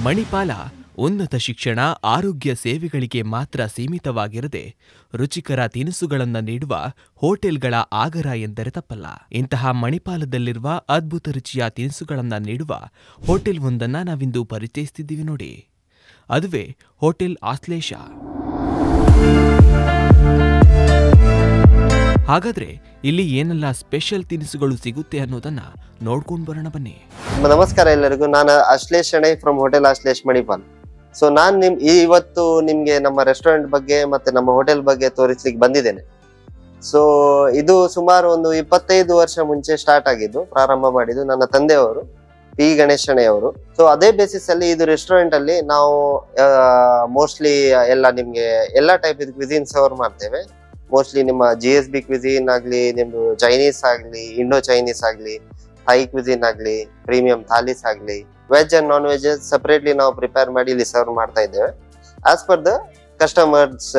ಮಣಿಪಾಲ ಉನ್ನತ ಶಿಕ್ಷಣ ಆರೋಗ್ಯ ಸೇವೆಗಳಿಗೆ ಮಾತ್ರ ಸೀಮಿತವಾಗಿರದೆ ರುಚಿಕರ ತಿನಿಸುಗಳನ್ನು ನೀಡುವ ಹೋಟೆಲ್ಗಳ ಆಗರ ಎಂದರೆ ತಪ್ಪಲ್ಲ. ಇಂತಹ ಮಣಿಪಾಲದಲ್ಲಿರುವ ಅದ್ಭುತ ರುಚಿಯ ತಿನಿಸುಗಳನ್ನು ನೀಡುವ ಹೋಟೆಲ್ ಒಂದನ್ನು ನಾವಿಂದು ಪರಿಚಯಿಸುತ್ತಿದ್ದೀವಿ ನೋಡಿ. ಅದುವೇ ಹೋಟೆಲ್ ಆಶ್ಲೇಷ. ಹಾಗಾದ್ರೆ ಇಲ್ಲಿ ಏನೆಲ್ಲ ಸ್ಪೆಷಲ್ ತಿನಿಸುಗಳು ಸಿಗುತ್ತೆ ಅನ್ನೋದನ್ನ ನೋಡ್ಕೊಂಡು ಬರೋಣ ಬನ್ನಿ. ನಮಸ್ಕಾರ ಎಲ್ಲರಿಗೂ. ನಾನು Ashlesh Shenoy from hotel Ashlesh Manipal. So ನಾನು ಇವತ್ತು ನಿಮ್ಗೆ ನಮ್ಮ ರೆಸ್ಟೋರೆಂಟ್ ಬಗ್ಗೆ ಮತ್ತೆ ನಮ್ಮ ಹೋಟೆಲ್ ಬಗ್ಗೆ ತೋರಿಸ್ಲಿಕ್ಕೆ ಬಂದಿದ್ದೇನೆ. ಸೊ ಇದು ಸುಮಾರು ಒಂದು 25 ವರ್ಷ ಮುಂಚೆ ಸ್ಟಾರ್ಟ್ ಆಗಿದ್ದು, ಪ್ರಾರಂಭ ಮಾಡಿದ್ದು ನನ್ನ ತಂದೆಯವರು ಪಿ ಗಣೇಶ್ ಶೆಣೈ ಅವರು. ಸೊ ಅದೇ ಬೇಸಿಸ್ ಅಲ್ಲಿ ಇದು ರೆಸ್ಟೋರೆಂಟ್ ಅಲ್ಲಿ ನಾವು ಮೋಸ್ಟ್ಲಿ ಎಲ್ಲ ನಿಮ್ಗೆ ಎಲ್ಲಾ ಟೈಪ್ ಕ್ವಿಸಿನ್ ಸರ್ವ್ ಮಾಡ್ತೇವೆ. ಮೋಸ್ಟ್ಲಿ ನಿಮ್ಮ GSB ಕ್ವಿಸಿನ್ ಆಗ್ಲಿ, ನಿಮ್ದು ಚೈನೀಸ್ ಆಗ್ಲಿ, ಇಂಡೋ ಚೈನೀಸ್ ಆಗ್ಲಿ, ಥೈ ಕ್ವಿಸಿನ್ ಆಗ್ಲಿ, ಪ್ರೀಮಿಯಂ ಥಾಲೀಸ್ ಆಗ್ಲಿ, veg and non veg separately ನಾವು ಪ್ರಿಪೇರ್ ಮಾಡಿ ಇಲ್ಲಿ ಸರ್ವ್ ಮಾಡ್ತಾ ಇದ್ದೇವೆ as per the customers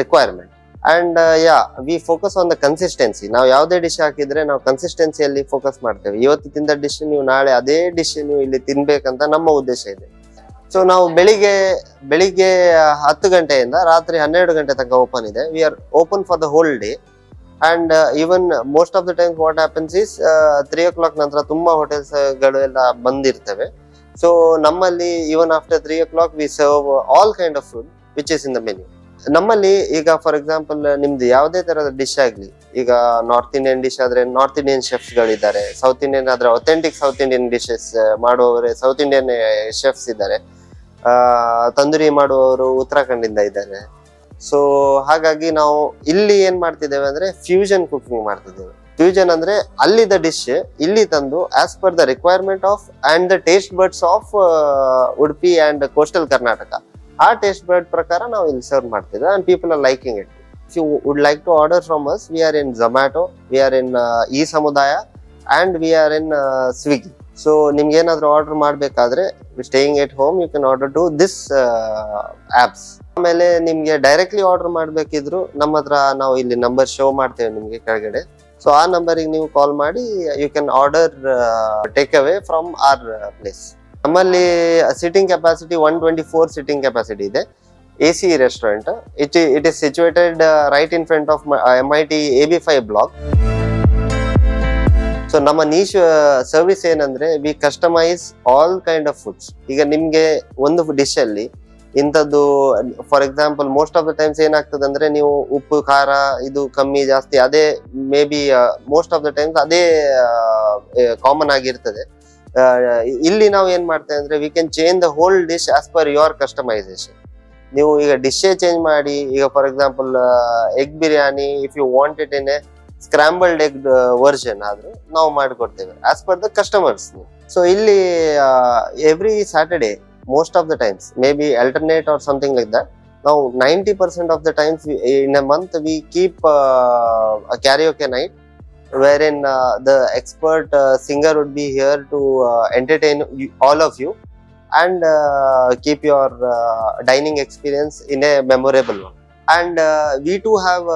requirement. And we focus on the consistency. ನಾವು ಯಾವುದೇ ಡಿಶ್ ಹಾಕಿದ್ರೆ ನಾವು ಕನ್ಸಿಸ್ಟೆನ್ಸಿಯಲ್ಲಿ ಫೋಕಸ್ ಮಾಡ್ತೇವೆ. ಇವತ್ತು ತಿಂದ ಡಿಶ್ ನೀವು ನಾಳೆ ಅದೇ ಡಿಶ್ ನೀವು ಇಲ್ಲಿ ತಿನ್ಬೇಕಂತ ನಮ್ಮ ಉದ್ದೇಶ ಇದೆ. ಸೊ ನಾವು ಬೆಳಿಗ್ಗೆ 10 ಗಂಟೆಯಿಂದ ರಾತ್ರಿ 12 ಗಂಟೆ ತನಕ ಓಪನ್ ಇದೆ. V are open for the whole day. And even most of the times what happens is 3 o'clock ನಂತರ ತುಂಬಾ ಹೋಟೆಲ್ಸ್ ಗಳು ಎಲ್ಲ ಬಂದಿರ್ತವೆ. ಸೊ ನಮ್ಮಲ್ಲಿ even after 3 o'clock V serve all kind of food which is in the menu. ನಮ್ಮಲ್ಲಿ ಈಗ for example ನಿಮ್ದು ಯಾವುದೇ ತರದ ಡಿಶ್ ಆಗ್ಲಿ, ಈಗ ನಾರ್ತ್ ಇಂಡಿಯನ್ ಡಿಶ್ ಆದ್ರೆ ನಾರ್ತ್ ಇಂಡಿಯನ್ ಶೆಫ್ಸ್ ಗಳಿದ್ದಾರೆ, ಸೌತ್ ಇಂಡಿಯನ್ ಆದ್ರೆ ಅಥೆಂಟಿಕ್ ಸೌತ್ ಇಂಡಿಯನ್ ಡಿಶಸ್ ಮಾಡುವವರೇ ಸೌತ್ ಇಂಡಿಯನ್ ಶೆಫ್ಸ್ ಇದ್ದಾರೆ, ತಂದೂರಿ ಮಾಡುವವರು ಉತ್ತರಾಖಂಡ್ ಇಂದ ಇದ್ದಾರೆ. ಸೊ ಹಾಗಾಗಿ ನಾವು ಇಲ್ಲಿ ಏನ್ ಮಾಡ್ತಿದ್ದೇವೆ ಅಂದ್ರೆ ಫ್ಯೂಷನ್ ಕುಕಿಂಗ್ ಮಾಡ್ತಿದ್ದೇವೆ. ಫ್ಯೂಷನ್ ಅಂದ್ರೆ ಅಲ್ಲಿದ್ದ ಡಿಶ್ ಇಲ್ಲಿ ತಂದು as per the requirement of and the taste birds of Udupi and coastal Karnataka, ಆ ಟೇಸ್ಟ್ ಬರ್ಡ್ ಪ್ರಕಾರ ನಾವು ಇಲ್ಲಿ ಸರ್ವ್ ಮಾಡ್ತಿದ್ದೇವೆ. And people are liking it. If you would like to order from us, we are in Zomato, we are in ಈ ಸಮುದಾಯ and we are in Swiggy. So ನಿಮ್ಗೆ ಏನಾದ್ರು order ಮಾಡ್ಬೇಕಾದ್ರೆ staying at home you can order to this apps. ಆಮೇಲೆ ನಿಮ್ಗೆ directly order ಮಾಡ್ಬೇಕಿದ್ರು ನಮ್ಮ ಹತ್ರ ನಾವು ಇಲ್ಲಿ ನಂಬರ್ ಶೋ ಮಾಡ್ತೇವೆ ನಿಮ್ಗೆ ಕೆಳಗಡೆ. ಸೊ ಆ ನಂಬರಿಗೆ ನೀವು ಕಾಲ್ ಮಾಡಿ you can order take away from our place. ನಮ್ಮಲ್ಲಿ ಸಿಟ್ಟಿಂಗ್ ಕೆಪಾಸಿಟಿ 124 ಸಿಟ್ಟಿಂಗ್ ಕೆಪಾಸಿಟಿ ಇದೆ. AC restaurant. It is situated right in front of MIT AB5 block. So ನಮ್ಮ ನೀಶ್ ಸರ್ವಿಸ್ ಏನಂದ್ರೆ we customise all kind of foods. ಈಗ ನಿಮ್ಗೆ ಒಂದು dish ಅಲ್ಲಿ ಇಂಥದ್ದು for example most of the times ಏನಾಗ್ತದೆ ಅಂದ್ರೆ ನೀವು ಉಪ್ಪು ಖಾರ ಇದು ಕಮ್ಮಿ ಜಾಸ್ತಿ ಅದೇ maybe most of the times ಅದೇ ಕಾಮನ್ ಆಗಿರ್ತದೆ. ಇಲ್ಲಿ ನಾವು ಏನ್ ಮಾಡ್ತೇವೆ ಅಂದ್ರೆ we can change the whole dish as per your customisation. ನೀವು ಈಗ ಡಿಶೇ ಚೇಂಜ್ ಮಾಡಿ, ಈಗ for example egg biryani if you want it in a scrambled egg version ಆದ್ರೂ ನಾವು ಮಾಡಿಕೊಡ್ತೇವೆ as per the customers. So ಇಲ್ಲಿ every Saturday most of the times, maybe alternate or something like that. Now 90% of the times in a month we keep a karaoke night wherein the expert singer would be here to entertain all of you and keep your dining experience in a memorable one. And we too have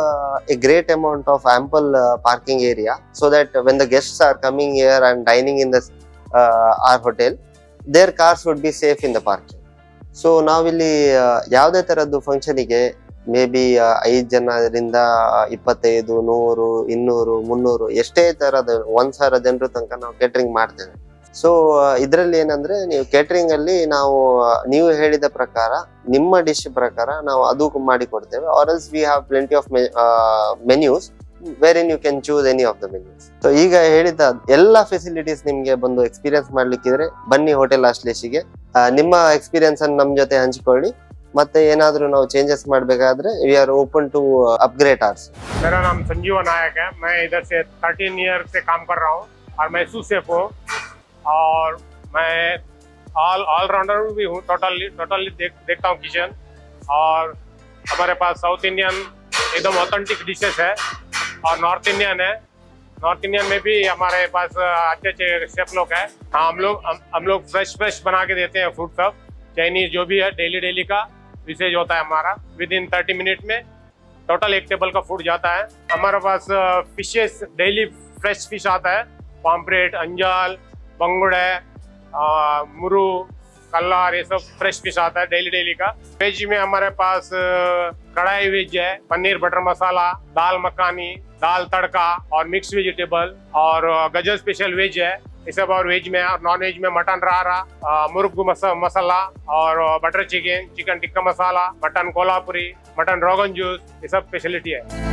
a great amount of ample parking area so that when the guests are coming here and dining in this our hotel, their cars would be safe in the parking. So ನಾವಿಲ್ಲಿ ಯಾವುದೇ ತರದ್ದು ಫಂಕ್ಷನಿಗೆ may be 5 ಜನರಿಂದ 25, 100, 200, 300 ಎಷ್ಟೇ ತರದ 1000 ಜನರು ತನಕ ನಾವು ಕೇಟರಿಂಗ್ ಮಾಡ್ತೇವೆ. ಸೊ ಇದರಲ್ಲಿ ಏನಂದ್ರೆ ನೀವು ಕೇಟರಿಂಗ್ ಅಲ್ಲಿ ನಾವು ನೀವು ಹೇಳಿದ ಪ್ರಕಾರ ನಿಮ್ಮ ಡಿಶ್ ಪ್ರಕಾರ ನಾವು ಅದು ಮಾಡಿ ಕೊಡ್ತೇವೆ. Or else we have plenty of menus wherein you can choose any of the menus. So ಈಗ ಹೇಳಿದ ಎಲ್ಲ ಫೆಸಿಲಿಟೀಸ್ ನಿಮ್ಗೆ ಬಂದು ಎಕ್ಸ್ಪೀರಿಯನ್ಸ್ ಮಾಡ್ಲಿಕ್ಕಿದ್ರೆ ಬನ್ನಿ ಹೋಟೆಲ್ ಆಶ್ಲೇಷಿಗೆ. ನಿಮ್ಮ ಎಕ್ಸ್ಪೀರಿಯನ್ಸ್ ಅನ್ನು ನಮ್ಮ ಜೊತೆ ಹಂಚಿಕೊಳ್ಳಿ. ಮತ್ತೆ ಏನಾದ್ರೂ ನಾವು ಚೇಂಜಸ್ ಮಾಡಬೇಕಾದ್ರೆ we are open to upgrade ours. मेरा नाम संजीव नायक है. मैं इधर से 13 ईयर से काम कर रहा हूँ और मैं सूसेफ हूँ और मैं ऑलराउंडर भी हूँ. टोटली देखता हूँ किचन. और हमारे पास साउथ इंडियन एकदम ऑथेंटिक डिशेस है और नॉर्थ इंडियन है. नॉर्थ इंडियन में भी हमारे पास अच्छे शेफ लोग हैं. हाँ, हम लोग फ्रेश बना के देते हैं फूड सब. चाइनीज जो भी है डेली का विशेष होता है हमारा. विद इन 30 मिनट में टोटल एक टेबल का फूड जाता है. हमारे पास फिशेस डेली फ्रेश फिश आता है. पॉम्फ्रेट, अंजाल, बंगुड़े, मुरू, कल्ला और ये सब फ्रेश फिश आता है डेली डेली का। वेज में हमारे पास कढ़ाई वेज है, पनीर बटर मसाला, दाल मखानी, दाल तड़का और मिक्स वेजिटेबल, और गजर स्पेशल वेज है ये सब। और वेज में और नॉन वेज में मटन रारा, मुर्ग मसाला और butter chicken, chicken tikka masala, mutton Kolhapuri, mutton रोगन जूस, ये सब स्पेशलिटी है।